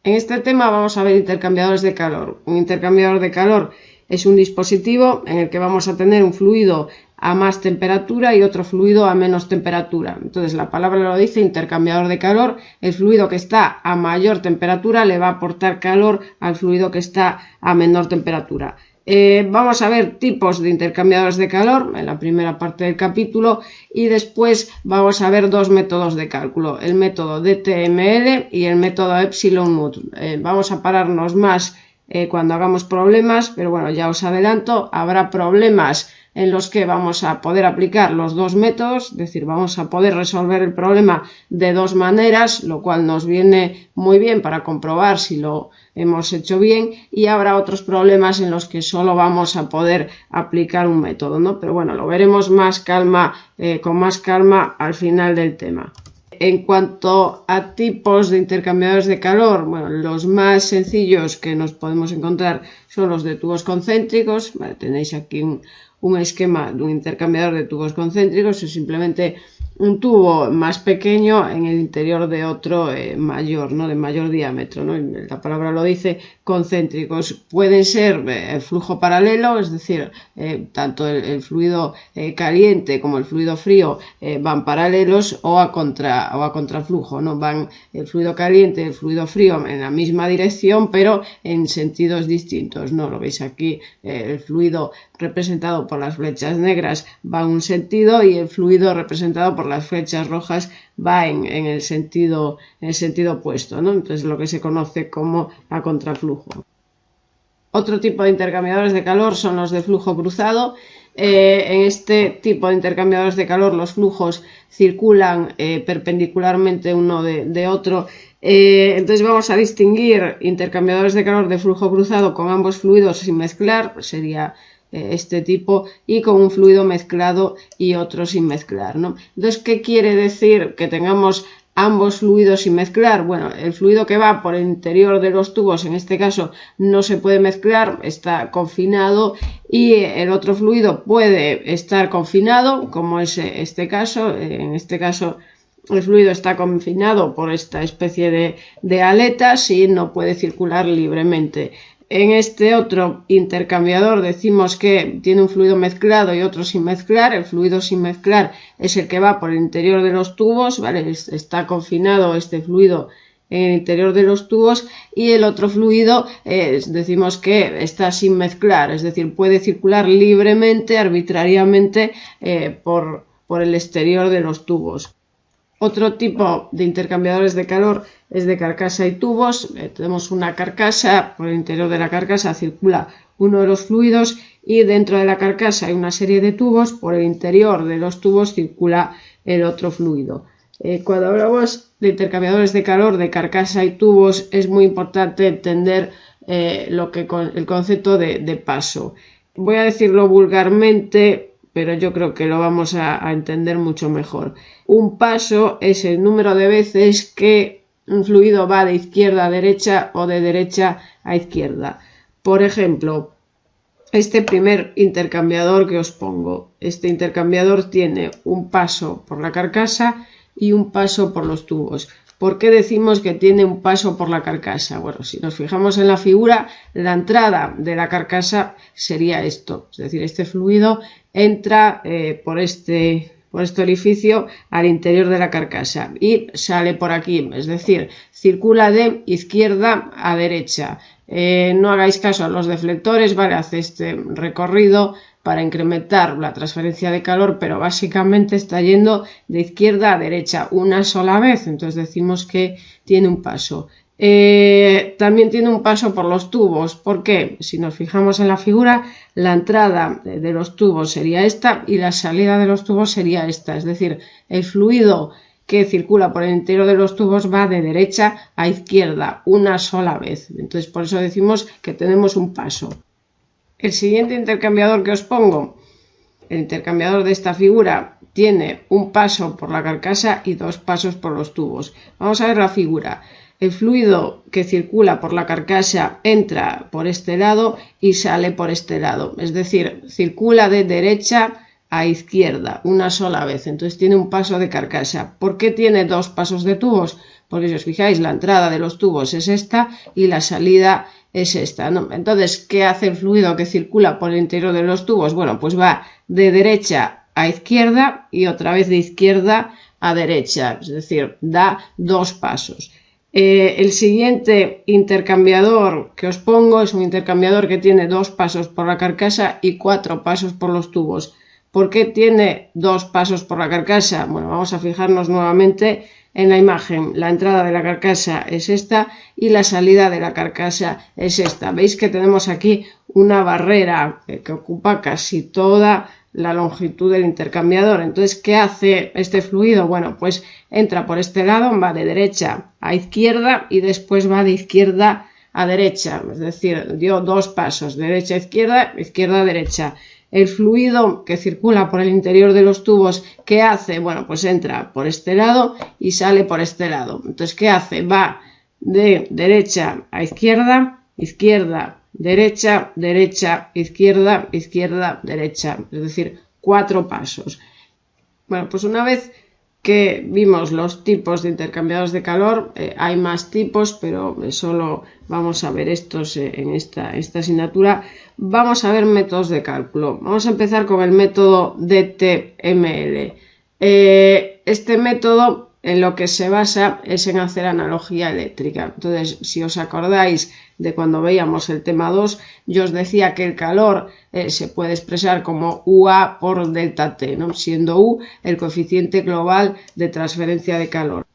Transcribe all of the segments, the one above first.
En este tema vamos a ver intercambiadores de calor. Un intercambiador de calor es un dispositivo en el que vamos a tener un fluido a más temperatura y otro fluido a menos temperatura. Entonces la palabra lo dice, intercambiador de calor. El fluido que está a mayor temperatura le va a aportar calor al fluido que está a menor temperatura. Vamos a ver tipos de intercambiadores de calor en la primera parte del capítulo y después vamos a ver dos métodos de cálculo, el método DTML y el método Epsilon Mut. Vamos a pararnos más cuando hagamos problemas, pero bueno, ya os adelanto, habrá problemas en los que vamos a poder aplicar los dos métodos, es decir, vamos a poder resolver el problema de dos maneras, lo cual nos viene muy bien para comprobar si lo hemos hecho bien, y habrá otros problemas en los que solo vamos a poder aplicar un método, ¿no? Pero bueno, lo veremos con más calma al final del tema. En cuanto a tipos de intercambiadores de calor, bueno, los más sencillos que nos podemos encontrar son los de tubos concéntricos. Vale, tenéis aquí un esquema de un intercambiador de tubos concéntricos, es simplemente un tubo más pequeño en el interior de otro mayor, ¿no? De mayor diámetro, ¿no? La palabra lo dice, concéntricos. Pueden ser flujo paralelo, es decir, tanto el fluido caliente como el fluido frío van paralelos o a contraflujo, ¿no? Van el fluido caliente y el fluido frío en la misma dirección, pero en sentidos distintos, ¿no? Lo veis aquí, el fluido representado por las flechas negras va en un sentido y el fluido representado por las flechas rojas va en el sentido opuesto, ¿no? Entonces lo que se conoce como a contraflujo. Otro tipo de intercambiadores de calor son los de flujo cruzado. En este tipo de intercambiadores de calor los flujos circulan perpendicularmente uno de otro. Entonces vamos a distinguir intercambiadores de calor de flujo cruzado con ambos fluidos sin mezclar, sería este tipo, y con un fluido mezclado y otro sin mezclar, ¿no? Entonces, ¿qué quiere decir que tengamos ambos fluidos sin mezclar? Bueno, el fluido que va por el interior de los tubos, en este caso, no se puede mezclar, está confinado, y el otro fluido puede estar confinado, como es este caso. En este caso el fluido está confinado por esta especie de aletas y no puede circular libremente. En este otro intercambiador decimos que tiene un fluido mezclado y otro sin mezclar. El fluido sin mezclar es el que va por el interior de los tubos, ¿vale? Está confinado este fluido en el interior de los tubos, y el otro fluido decimos que está sin mezclar, es decir, puede circular libremente, arbitrariamente por el exterior de los tubos. Otro tipo de intercambiadores de calor es de carcasa y tubos. Tenemos una carcasa, por el interior de la carcasa circula uno de los fluidos y dentro de la carcasa hay una serie de tubos, por el interior de los tubos circula el otro fluido. Cuando hablamos de intercambiadores de calor de carcasa y tubos es muy importante entender el concepto de paso. Voy a decirlo vulgarmente, pero yo creo que lo vamos a entender mucho mejor. Un paso es el número de veces que un fluido va de izquierda a derecha o de derecha a izquierda. Por ejemplo, este primer intercambiador que os pongo, este intercambiador tiene un paso por la carcasa y un paso por los tubos. ¿Por qué decimos que tiene un paso por la carcasa? Bueno, si nos fijamos en la figura, la entrada de la carcasa sería esto, es decir, este fluido entra por este orificio al interior de la carcasa y sale por aquí, es decir, circula de izquierda a derecha. No hagáis caso a los deflectores, ¿vale? Hace este recorrido para incrementar la transferencia de calor, pero básicamente está yendo de izquierda a derecha una sola vez, entonces decimos que tiene un paso. También tiene un paso por los tubos. ¿Por qué? Si nos fijamos en la figura, la entrada de los tubos sería esta y la salida de los tubos sería esta, es decir, el fluido que circula por el interior de los tubos va de derecha a izquierda una sola vez, entonces por eso decimos que tenemos un paso. El siguiente intercambiador que os pongo, el intercambiador de esta figura, tiene un paso por la carcasa y dos pasos por los tubos. Vamos a ver la figura. El fluido que circula por la carcasa entra por este lado y sale por este lado, es decir, circula de derecha a izquierda una sola vez, entonces tiene un paso de carcasa. ¿Por qué tiene dos pasos de tubos? Porque si os fijáis, la entrada de los tubos es esta y la salida es esta, ¿no? Entonces, ¿qué hace el fluido que circula por el interior de los tubos? Bueno, pues va de derecha a izquierda y otra vez de izquierda a derecha, es decir, da dos pasos. El siguiente intercambiador que os pongo es un intercambiador que tiene dos pasos por la carcasa y cuatro pasos por los tubos. ¿Por qué tiene dos pasos por la carcasa? Bueno, vamos a fijarnos nuevamente en la imagen. La entrada de la carcasa es esta y la salida de la carcasa es esta. Veis que tenemos aquí una barrera que ocupa casi toda la longitud del intercambiador. Entonces, ¿qué hace este fluido? Bueno, pues entra por este lado, va de derecha a izquierda y después va de izquierda a derecha, es decir, dio dos pasos, derecha a izquierda, izquierda a derecha. El fluido que circula por el interior de los tubos, ¿qué hace? Bueno, pues entra por este lado y sale por este lado. Entonces, ¿qué hace? Va de derecha a izquierda, izquierda, derecha, derecha, izquierda, izquierda, derecha, es decir, cuatro pasos. Bueno, pues una vez que vimos los tipos de intercambiadores de calor, hay más tipos, pero solo vamos a ver estos en esta asignatura. Vamos a ver métodos de cálculo. Vamos a empezar con el método DTML. Este método en lo que se basa es en hacer analogía eléctrica. Entonces, si os acordáis de cuando veíamos el tema 2, yo os decía que el calor se puede expresar como UA por delta T, ¿no? Siendo U el coeficiente global de transferencia de calor.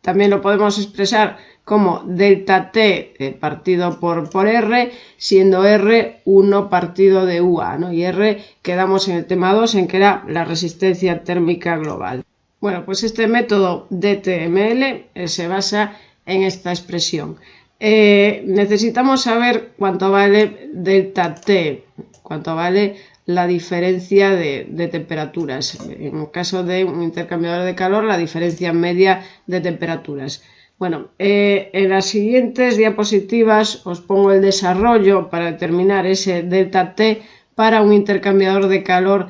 También lo podemos expresar como delta T partido por R, siendo R 1 partido de UA, ¿no? Y R quedamos en el tema 2 en que era la resistencia térmica global. Bueno, pues este método DTML se basa en esta expresión. Necesitamos saber cuánto vale delta T, cuánto vale la diferencia de temperaturas. En el caso de un intercambiador de calor, la diferencia media de temperaturas. Bueno, en las siguientes diapositivas os pongo el desarrollo para determinar ese delta T para un intercambiador de calor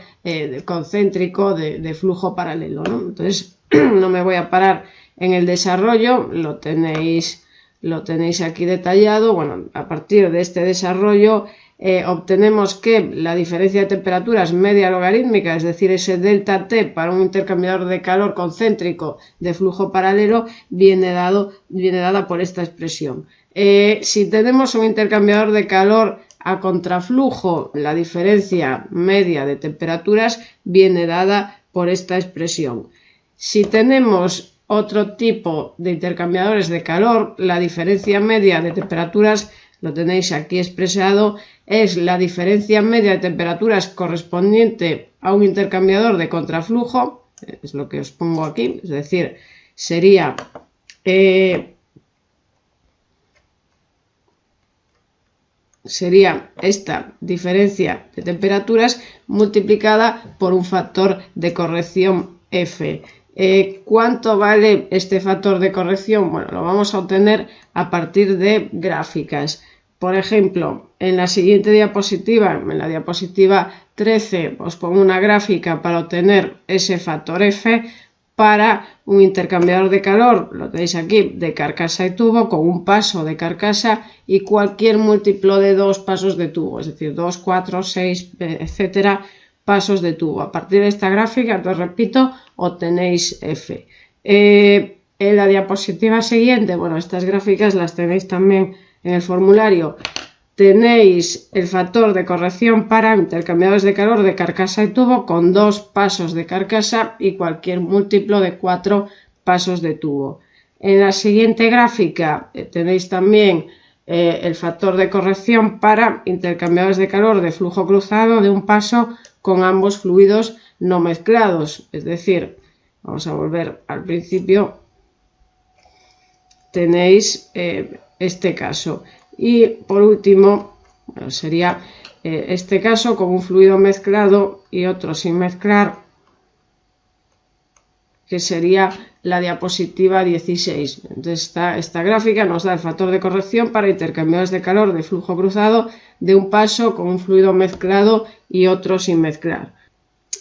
concéntrico de flujo paralelo, ¿no? Entonces, no me voy a parar en el desarrollo, lo tenéis aquí detallado. Bueno, a partir de este desarrollo obtenemos que la diferencia de temperaturas media logarítmica, es decir, ese delta T para un intercambiador de calor concéntrico de flujo paralelo, viene dada por esta expresión. Si tenemos un intercambiador de calor a contraflujo, la diferencia media de temperaturas viene dada por esta expresión. Si tenemos otro tipo de intercambiadores de calor, la diferencia media de temperaturas, lo tenéis aquí expresado, es la diferencia media de temperaturas correspondiente a un intercambiador de contraflujo, es lo que os pongo aquí, es decir, sería esta diferencia de temperaturas multiplicada por un factor de corrección F. ¿Cuánto vale este factor de corrección? Bueno, lo vamos a obtener a partir de gráficas. Por ejemplo, en la siguiente diapositiva, en la diapositiva 13, os pongo una gráfica para obtener ese factor F para un intercambiador de calor, lo tenéis aquí, de carcasa y tubo, con un paso de carcasa y cualquier múltiplo de dos pasos de tubo, es decir, 2, 4, 6, etcétera, pasos de tubo. A partir de esta gráfica, os repito, obtenéis F. En la diapositiva siguiente, bueno, estas gráficas las tenéis también en el formulario. Tenéis el factor de corrección para intercambiadores de calor de carcasa y tubo con dos pasos de carcasa y cualquier múltiplo de 4 pasos de tubo. En la siguiente gráfica tenéis también el factor de corrección para intercambiadores de calor de flujo cruzado de un paso con ambos fluidos no mezclados. Es decir, vamos a volver al principio, tenéis este caso. Y por último, bueno, sería este caso con un fluido mezclado y otro sin mezclar, que sería la diapositiva 16. Entonces esta gráfica nos da el factor de corrección para intercambiadores de calor de flujo cruzado de un paso con un fluido mezclado y otro sin mezclar.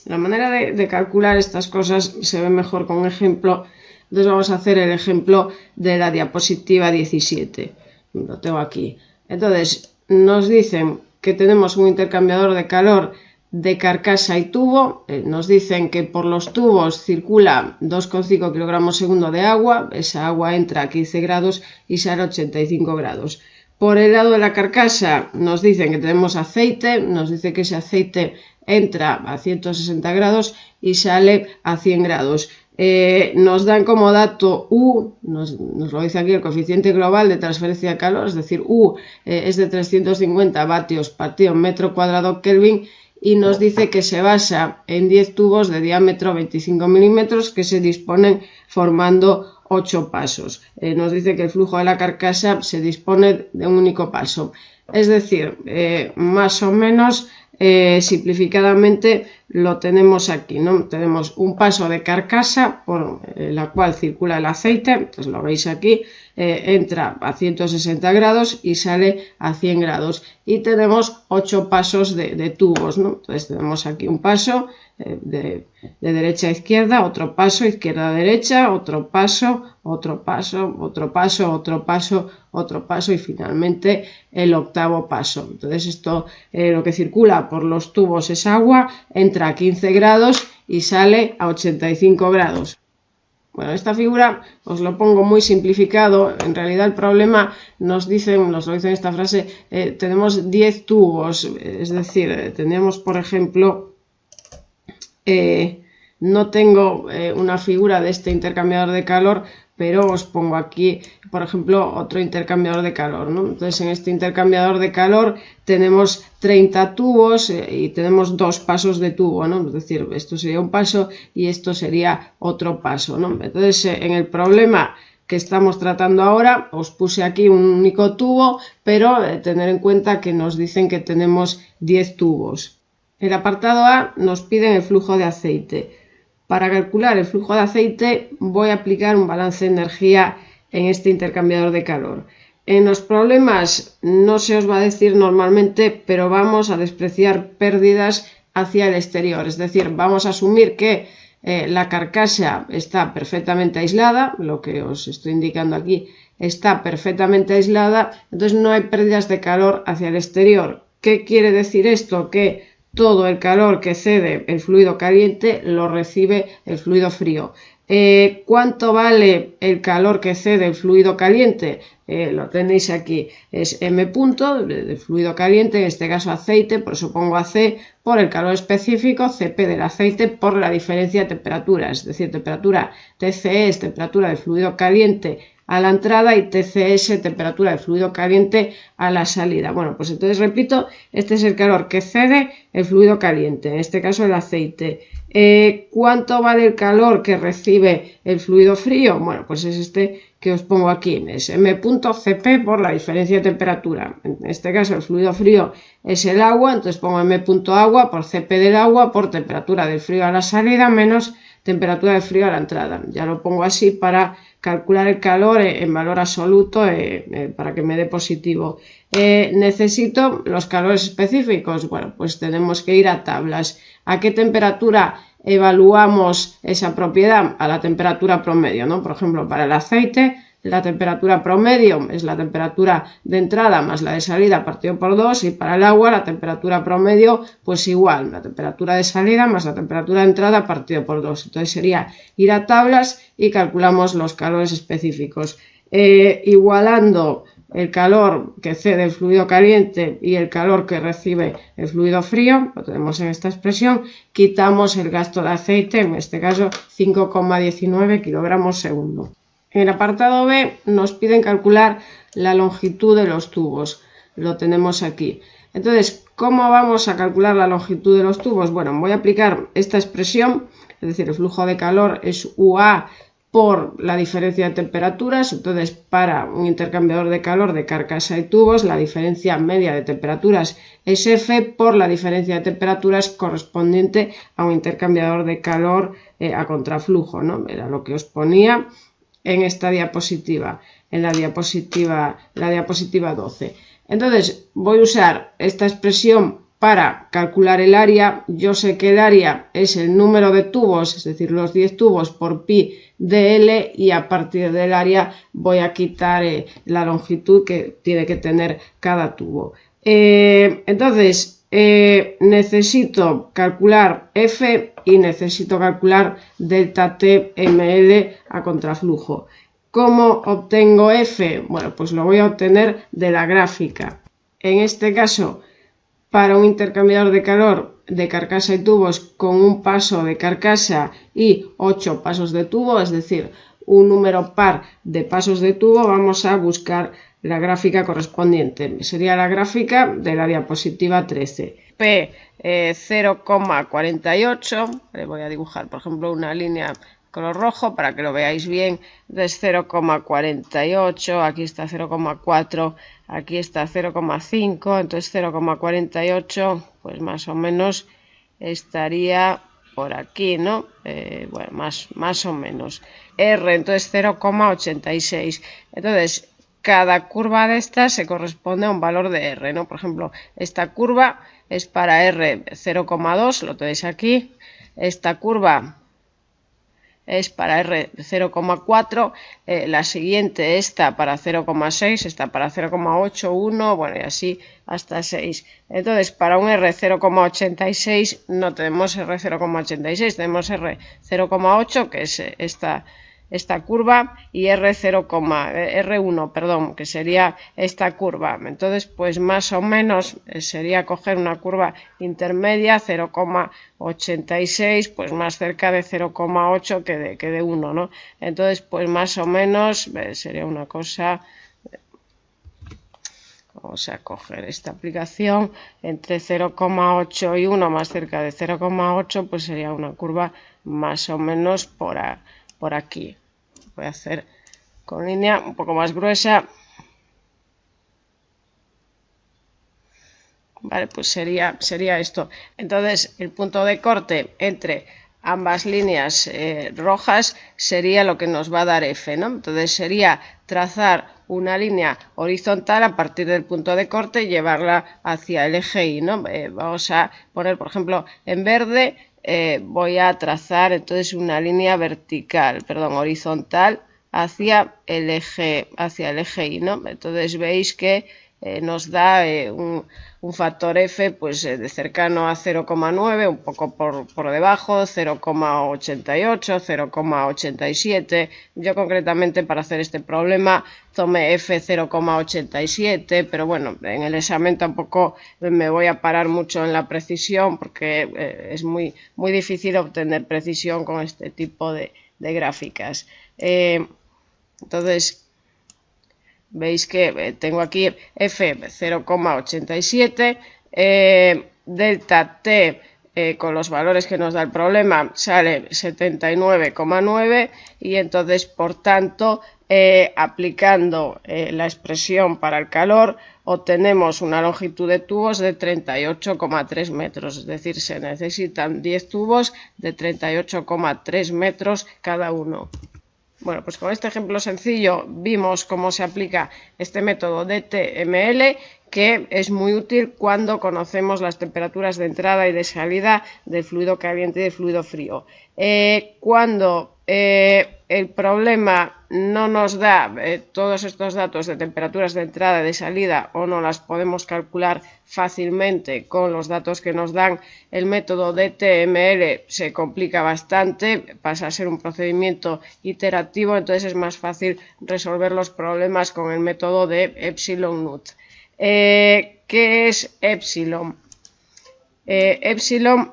La manera de calcular estas cosas se ve mejor con un ejemplo. Entonces vamos a hacer el ejemplo de la diapositiva 17. Lo tengo aquí. Entonces nos dicen que tenemos un intercambiador de calor de carcasa y tubo. Nos dicen que por los tubos circula 2,5 kilogramos segundo de agua. Esa agua entra a 15 grados y sale a 85 grados. Por el lado de la carcasa nos dicen que tenemos aceite. Nos dice que ese aceite entra a 160 grados y sale a 100 grados. Nos dan como dato U, nos lo dice aquí, el coeficiente global de transferencia de calor, es decir, U es de 350 vatios partido metro cuadrado Kelvin, y nos dice que se basa en 10 tubos de diámetro 25 milímetros que se disponen formando 8 pasos. Nos dice que el flujo de la carcasa se dispone de un único paso. Es decir, más o menos simplificadamente lo tenemos aquí, ¿no? Tenemos un paso de carcasa por la cual circula el aceite, entonces lo veis aquí, entra a 160 grados y sale a 100 grados. Y tenemos 8 pasos de tubos, ¿no? Entonces tenemos aquí un paso de derecha a izquierda, otro paso, izquierda a derecha, otro paso, otro paso, otro paso, otro paso, otro paso y finalmente el octavo paso. Entonces esto, lo que circula por los tubos es agua, entra a 15 grados y sale a 85 grados. Bueno, esta figura os lo pongo muy simplificado. En realidad el problema nos lo dicen en esta frase, tenemos 10 tubos, es decir, tendríamos, por ejemplo, no tengo una figura de este intercambiador de calor, pero os pongo aquí, por ejemplo, otro intercambiador de calor, ¿no? Entonces, en este intercambiador de calor tenemos 30 tubos y tenemos 2 pasos de tubo, ¿no? Es decir, esto sería un paso y esto sería otro paso, ¿no? Entonces, en el problema que estamos tratando ahora, os puse aquí un único tubo, pero tener en cuenta que nos dicen que tenemos 10 tubos. El apartado A nos piden el flujo de aceite. Para calcular el flujo de aceite voy a aplicar un balance de energía en este intercambiador de calor. En los problemas no se os va a decir normalmente, pero vamos a despreciar pérdidas hacia el exterior. Es decir, vamos a asumir que la carcasa está perfectamente aislada, lo que os estoy indicando aquí está perfectamente aislada, entonces no hay pérdidas de calor hacia el exterior. ¿Qué quiere decir esto? Que todo el calor que cede el fluido caliente lo recibe el fluido frío. ¿Cuánto vale el calor que cede el fluido caliente? Lo tenéis aquí, es M punto de fluido caliente, en este caso aceite, por eso pongo AC, por el calor específico, CP del aceite por la diferencia de temperatura, es decir, temperatura TCE es temperatura del fluido caliente a la entrada y TCS, temperatura de fluido caliente, a la salida. Bueno, pues entonces repito, este es el calor que cede el fluido caliente, en este caso el aceite. ¿Cuánto vale el calor que recibe el fluido frío? Bueno, pues es este que os pongo aquí, es M.Cp por la diferencia de temperatura. En este caso el fluido frío es el agua, entonces pongo M.agua por Cp del agua por temperatura del frío a la salida menos temperatura del frío a la entrada. Ya lo pongo así para calcular el calor en valor absoluto para que me dé positivo. Necesito los calores específicos. Bueno, pues tenemos que ir a tablas. ¿A qué temperatura evaluamos esa propiedad? A la temperatura promedio, ¿no? Por ejemplo, para el aceite, la temperatura promedio es la temperatura de entrada más la de salida partido por 2 y para el agua la temperatura promedio pues igual, la temperatura de salida más la temperatura de entrada partido por 2. Entonces sería ir a tablas y calculamos los calores específicos. Igualando el calor que cede el fluido caliente y el calor que recibe el fluido frío, lo tenemos en esta expresión, quitamos el gasto de aceite, en este caso 5,19 kilogramos segundo. En el apartado B nos piden calcular la longitud de los tubos, lo tenemos aquí. Entonces, ¿cómo vamos a calcular la longitud de los tubos? Bueno, voy a aplicar esta expresión, es decir, el flujo de calor es UA por la diferencia de temperaturas. Entonces, para un intercambiador de calor de carcasa y tubos, la diferencia media de temperaturas es F por la diferencia de temperaturas correspondiente a un intercambiador de calor a contraflujo, ¿no? Era lo que os ponía en esta diapositiva, en la diapositiva 12. Entonces voy a usar esta expresión para calcular el área, yo sé que el área es el número de tubos, es decir, los 10 tubos por pi de L, y a partir del área voy a quitar la longitud que tiene que tener cada tubo. Entonces, necesito calcular F y necesito calcular delta T ml a contraflujo. ¿Cómo obtengo F? Bueno, pues lo voy a obtener de la gráfica. En este caso, para un intercambiador de calor de carcasa y tubos con un paso de carcasa y 8 pasos de tubo, es decir, un número par de pasos de tubo, vamos a buscar la gráfica correspondiente. Sería la gráfica de la diapositiva 13. P 0,48, le voy a dibujar por ejemplo una línea color rojo para que lo veáis bien, es 0,48, aquí está 0,4, aquí está 0,5, entonces 0,48 pues más o menos estaría por aquí, ¿no? Bueno, más o menos. R, entonces 0,86. Entonces, cada curva de estas se corresponde a un valor de R, ¿no? Por ejemplo, esta curva es para R 0,2, lo tenéis aquí. Esta curva es para R 0,4, la siguiente esta para 0,6, esta para 0,81, bueno, y así hasta 6. Entonces, para un R 0,86 no tenemos R 0,86, tenemos R 0,8, que es esta curva, y R1, perdón, que sería esta curva. Entonces, pues más o menos sería coger una curva intermedia, 0,86, pues más cerca de 0,8 que de 1, ¿no? Entonces, pues más o menos sería una cosa. Vamos a coger esta aplicación entre 0,8 y 1, más cerca de 0,8, pues sería una curva más o menos por aquí. Voy a hacer con línea un poco más gruesa. Vale, pues sería esto. Entonces, el punto de corte entre ambas líneas rojas sería lo que nos va a dar F, ¿no? Entonces sería trazar una línea horizontal a partir del punto de corte y llevarla hacia el eje Y, ¿no? Vamos a poner, por ejemplo, en verde, voy a trazar entonces una línea horizontal hacia el eje Y, ¿no? Entonces veis que nos da un factor F pues de cercano a 0,9, un poco por debajo, 0,88, 0,87. Yo concretamente para hacer este problema tomé F 0,87, pero bueno, en el examen tampoco me voy a parar mucho en la precisión porque es muy difícil obtener precisión con este tipo de gráficas. Entonces, veis que tengo aquí F 0,87, delta T con los valores que nos da el problema sale 79,9 y entonces por tanto aplicando la expresión para el calor obtenemos una longitud de tubos de 38,3 metros, es decir, se necesitan 10 tubos de 38,3 metros cada uno. Bueno, pues con este ejemplo sencillo vimos cómo se aplica este método DTML, que es muy útil cuando conocemos las temperaturas de entrada y de salida del fluido caliente y del fluido frío. Cuando el problema no nos da todos estos datos de temperaturas de entrada y de salida o no las podemos calcular fácilmente con los datos que nos dan el método DTML, se complica bastante, pasa a ser un procedimiento iterativo, entonces es más fácil resolver los problemas con el método de Epsilon-Nut. ¿Qué es Epsilon? Epsilon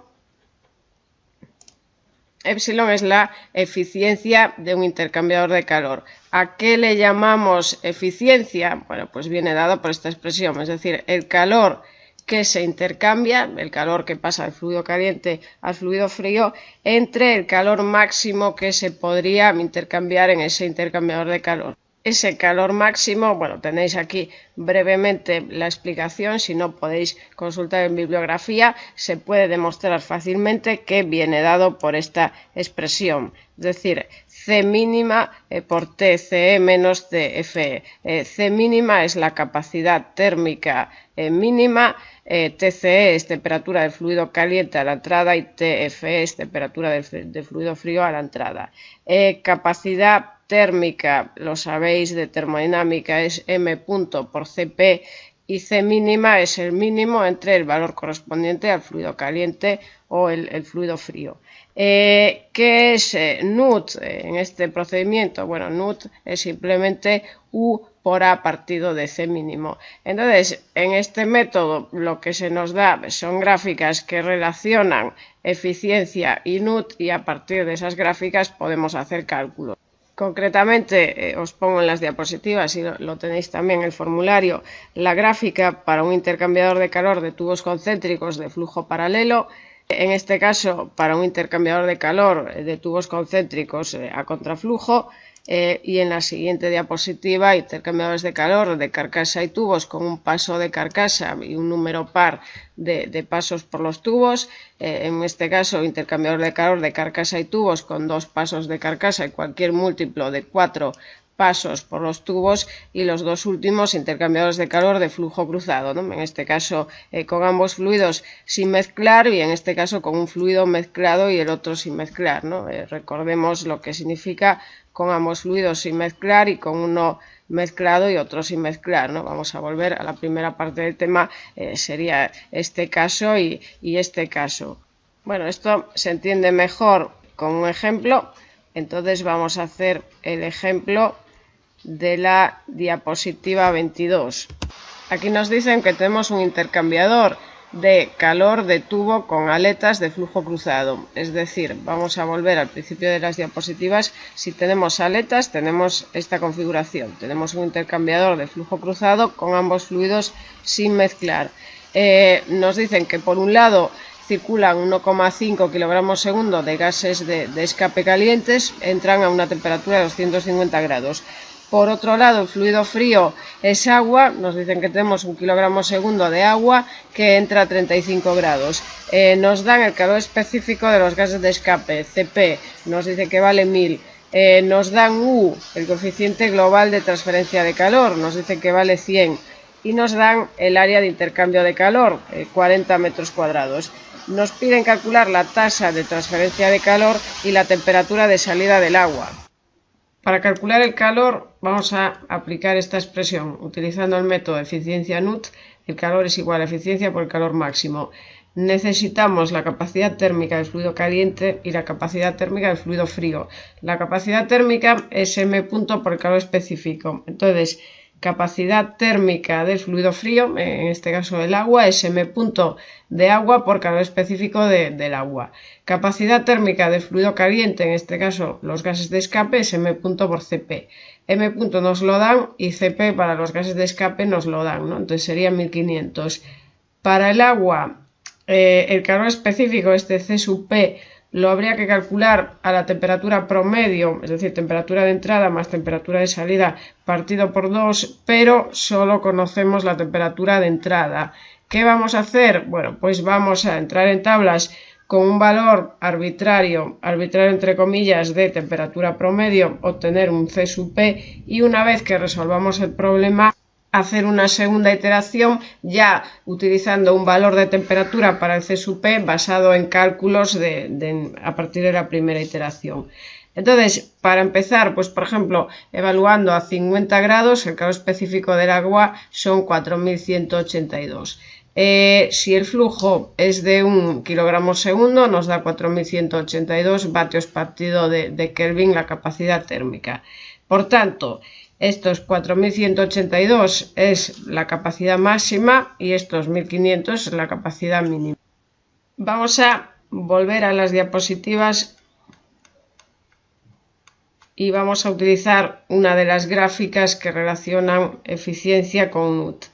es la eficiencia de un intercambiador de calor. ¿A qué le llamamos eficiencia? Bueno, pues viene dado por esta expresión, es decir, el calor que se intercambia, el calor que pasa del fluido caliente al fluido frío, entre el calor máximo que se podría intercambiar en ese intercambiador de calor. ese calor máximo, bueno, tenéis aquí brevemente la explicación, si no podéis consultar en bibliografía, se puede demostrar fácilmente que viene dado por esta expresión, es decir, C mínima por TCE menos TFE. C mínima es la capacidad térmica mínima, TCE es temperatura del fluido caliente a la entrada y TFE es temperatura del fluido frío a la entrada. Capacidad térmica, lo sabéis de termodinámica, es M punto por Cp y C mínima es el mínimo entre el valor correspondiente al fluido caliente o el fluido frío. ¿Qué es NUT en este procedimiento? Bueno, NUT es simplemente U por A partido de C mínimo. Entonces, en este método lo que se nos da son gráficas que relacionan eficiencia y NUT y a partir de esas gráficas podemos hacer cálculos. Concretamente, os pongo en las diapositivas y lo tenéis también en el formulario, la gráfica para un intercambiador de calor de tubos concéntricos de flujo paralelo. En este caso, para un intercambiador de calor de tubos concéntricos a contraflujo, y en la siguiente diapositiva, intercambiadores de calor de carcasa y tubos con un paso de carcasa y un número par de pasos por los tubos. En este caso, intercambiador de calor de carcasa y tubos con 2 pasos de carcasa y cualquier múltiplo de 4 pasos por los tubos, y los dos últimos intercambiadores de calor de flujo cruzado, ¿no? En este caso con ambos fluidos sin mezclar y en este caso con un fluido mezclado y el otro sin mezclar, ¿no? Recordemos lo que significa con ambos fluidos sin mezclar y con uno mezclado y otro sin mezclar, ¿no? Vamos a volver a la primera parte del tema, sería este caso y este caso. Bueno, esto se entiende mejor con un ejemplo, entonces vamos a hacer el ejemplo de la diapositiva 22. Aquí nos dicen que tenemos un intercambiador de calor de tubo con aletas de flujo cruzado, es decir, vamos a volver al principio de las diapositivas. Si tenemos aletas, tenemos esta configuración, tenemos un intercambiador de flujo cruzado con ambos fluidos sin mezclar. Nos dicen que por un lado circulan 1,5 kilogramos segundo de gases de escape calientes, entran a una temperatura de 250 grados. Por otro lado, el fluido frío es agua, nos dicen que tenemos 1 kilogramo segundo de agua que entra a 35 grados. Nos dan el calor específico de los gases de escape, Cp, nos dice que vale 1000. Nos dan U, el coeficiente global de transferencia de calor, nos dice que vale 100. Y nos dan el área de intercambio de calor, 40 metros cuadrados. Nos piden calcular la tasa de transferencia de calor y la temperatura de salida del agua. Para calcular el calor vamos a aplicar esta expresión. Utilizando el método eficiencia NUT, el calor es igual a eficiencia por el calor máximo. Necesitamos la capacidad térmica del fluido caliente y la capacidad térmica del fluido frío. La capacidad térmica es M punto por el calor específico. Entonces, capacidad térmica del fluido frío, en este caso el agua, es M punto de agua por calor específico del agua. Capacidad térmica del fluido caliente, en este caso los gases de escape, es M punto por Cp. M punto nos lo dan y Cp para los gases de escape nos lo dan, ¿no? Entonces sería 1500. Para el agua, el calor específico, este C sub P, lo habría que calcular a la temperatura promedio, es decir, temperatura de entrada más temperatura de salida partido por 2, pero solo conocemos la temperatura de entrada. ¿Qué vamos a hacer? Bueno, pues vamos a entrar en tablas con un valor arbitrario entre comillas, de temperatura promedio, obtener un C sub P y una vez que resolvamos el problema, hacer una segunda iteración ya utilizando un valor de temperatura para el C sub P basado en cálculos a partir de la primera iteración. Entonces, para empezar, pues por ejemplo, evaluando a 50 grados, el calor específico del agua son 4182. Si el flujo es de 1 kilogramo segundo, nos da 4182 vatios partido de Kelvin la capacidad térmica. Por tanto, estos 4182 es la capacidad máxima y estos 1500 es la capacidad mínima. Vamos a volver a las diapositivas y vamos a utilizar una de las gráficas que relacionan eficiencia con NUT.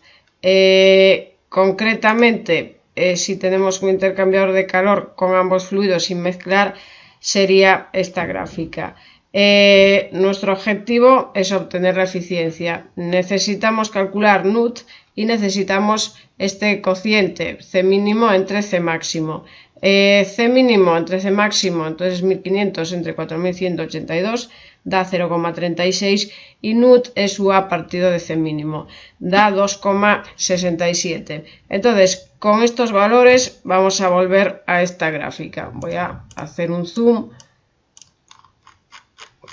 Concretamente, si tenemos un intercambiador de calor con ambos fluidos sin mezclar, sería esta gráfica. Nuestro objetivo es obtener la eficiencia. Necesitamos calcular NUT y necesitamos este cociente C mínimo entre C máximo. C mínimo entre C máximo, entonces 1500 entre 4182 da 0,36 y NUT es U a partido de C mínimo, da 2,67. Entonces, con estos valores vamos a volver a esta gráfica. Voy a hacer un zoom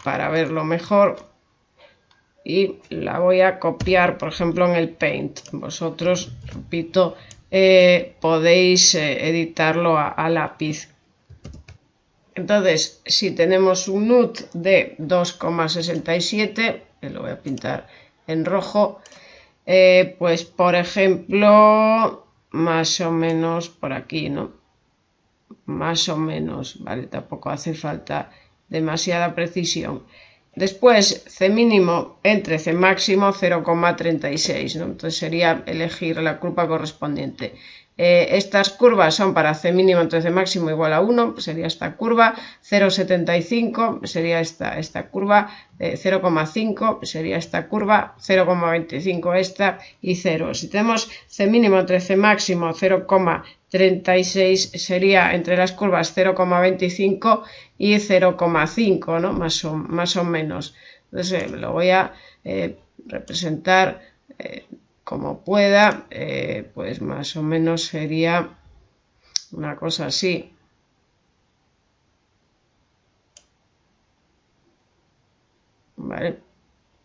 para verlo mejor y la voy a copiar, por ejemplo, en el Paint. Vosotros, repito, podéis editarlo a lápiz. Entonces, si tenemos un NUT de 2,67, lo voy a pintar en rojo, pues por ejemplo, más o menos por aquí, ¿no? Más o menos, ¿vale? Tampoco hace falta demasiada precisión. Después, C mínimo entre C máximo 0,36, ¿no? Entonces sería elegir la curva correspondiente. Estas curvas son para C mínimo entre C máximo igual a 1, pues sería esta curva, 0,75 sería esta curva, 0,5 sería esta curva, 0,25 esta y 0. Si tenemos C mínimo entre C máximo 0,36 sería entre las curvas 0,25 y 0,5, ¿no? Más o menos. Entonces lo voy a representar como pueda, pues más o menos sería una cosa así. ¿Vale?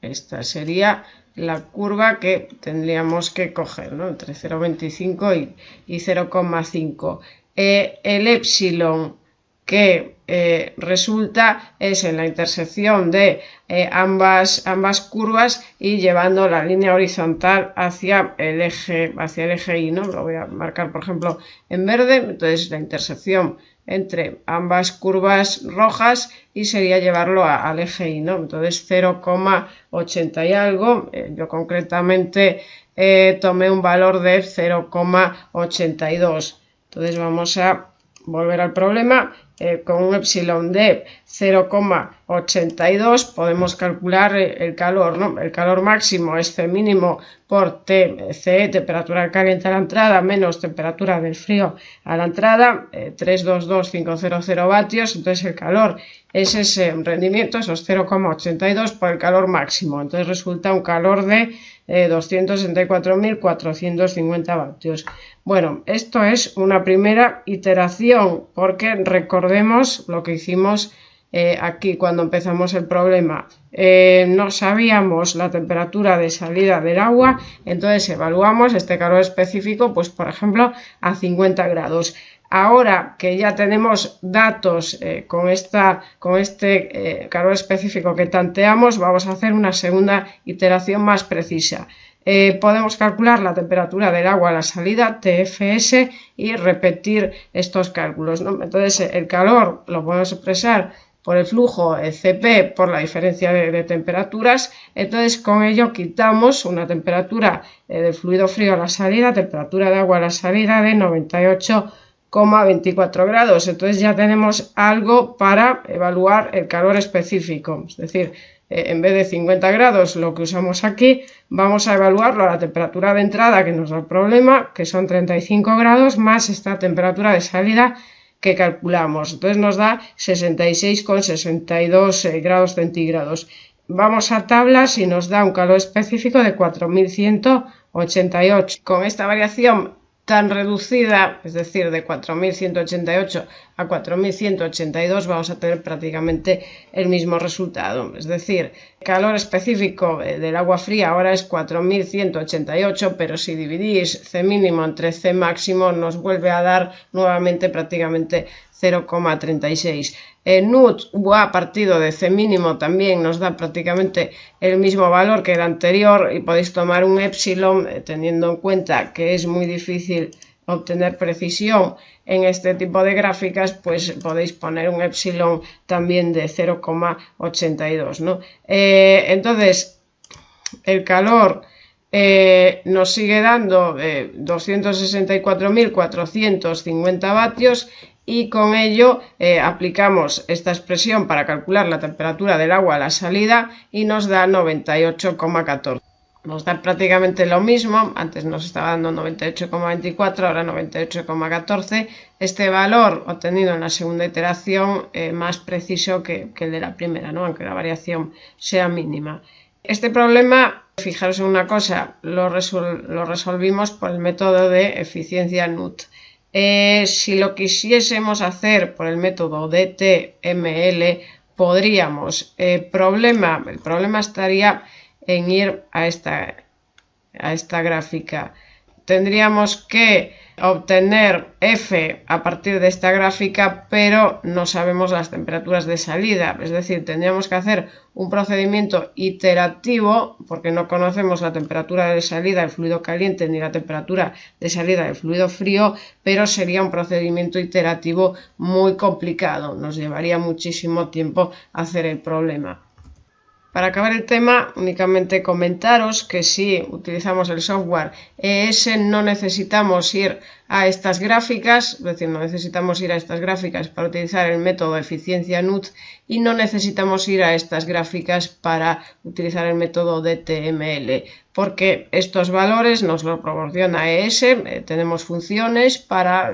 Esta sería la curva que tendríamos que coger, ¿no? Entre 0,25 y 0,5. El epsilon que resulta es en la intersección de ambas curvas y llevando la línea horizontal hacia el eje Y, ¿no? Lo voy a marcar, por ejemplo, en verde. Entonces la intersección entre ambas curvas rojas y sería llevarlo al eje Y, ¿no? Entonces 0,80 y algo. Yo concretamente tomé un valor de 0,82. Entonces vamos a volver al problema. Con un epsilon de 0,82 podemos calcular el calor, ¿no? El calor máximo es C mínimo por TC, temperatura caliente a la entrada, menos temperatura del frío a la entrada, 322,500 vatios. Entonces el calor es ese rendimiento, esos 0,82 por el calor máximo. Entonces resulta un calor de 264.450 vatios. Bueno, esto es una primera iteración porque recordemos lo que hicimos aquí cuando empezamos el problema. No sabíamos la temperatura de salida del agua, entonces evaluamos este calor específico, pues por ejemplo a 50 grados. Ahora que ya tenemos datos con este calor específico que tanteamos, vamos a hacer una segunda iteración más precisa. Podemos calcular la temperatura del agua a la salida, TFS, y repetir estos cálculos, ¿no? Entonces el calor lo podemos expresar por el flujo Cp por la diferencia de temperaturas. Entonces con ello quitamos una temperatura del fluido frío a la salida, temperatura de agua a la salida de 98,24 grados. Entonces ya tenemos algo para evaluar el calor específico, es decir, en vez de 50 grados, lo que usamos aquí, vamos a evaluarlo a la temperatura de entrada que nos da el problema, que son 35 grados, más esta temperatura de salida que calculamos. Entonces nos da 66,62 grados centígrados. Vamos a tablas y nos da un calor específico de 4188. Con esta variación tan reducida, es decir, de 4188 a 4182, vamos a tener prácticamente el mismo resultado. Es decir, el calor específico del agua fría ahora es 4188, pero si dividís C mínimo entre C máximo nos vuelve a dar nuevamente prácticamente 0,36. NUT a partido de C mínimo también nos da prácticamente el mismo valor que el anterior y podéis tomar un epsilon teniendo en cuenta que es muy difícil obtener precisión en este tipo de gráficas, pues podéis poner un epsilon también de 0,82, ¿no? Entonces el calor nos sigue dando 264.450 vatios y con ello aplicamos esta expresión para calcular la temperatura del agua a la salida y nos da 98,14. Nos da prácticamente lo mismo, antes nos estaba dando 98,24, ahora 98,14. Este valor obtenido en la segunda iteración más preciso que el de la primera, ¿no? Aunque la variación sea mínima. Este problema, fijaros en una cosa, lo resolvimos por el método de eficiencia NUT. Si lo quisiésemos hacer por el método DTML, podríamos. El problema estaría en ir a esta gráfica. Tendríamos que obtener F a partir de esta gráfica, pero no sabemos las temperaturas de salida. Es decir, tendríamos que hacer un procedimiento iterativo porque no conocemos la temperatura de salida del fluido caliente ni la temperatura de salida del fluido frío, pero sería un procedimiento iterativo muy complicado. Nos llevaría muchísimo tiempo hacer el problema. Para acabar el tema, únicamente comentaros que si utilizamos el software ES no necesitamos ir a estas gráficas, es decir, no necesitamos ir a estas gráficas para utilizar el método eficiencia NUT y no necesitamos ir a estas gráficas para utilizar el método DTML, porque estos valores nos los proporciona ES, tenemos funciones para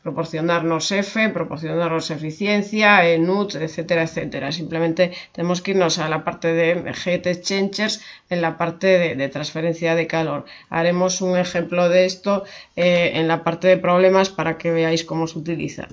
proporcionarnos F, proporcionarnos eficiencia, NUT, etcétera, etcétera. Simplemente tenemos que irnos a la parte de Heat Exchangers en la parte de transferencia de calor. Haremos un ejemplo de esto en la parte de problemas para que veáis cómo se utiliza.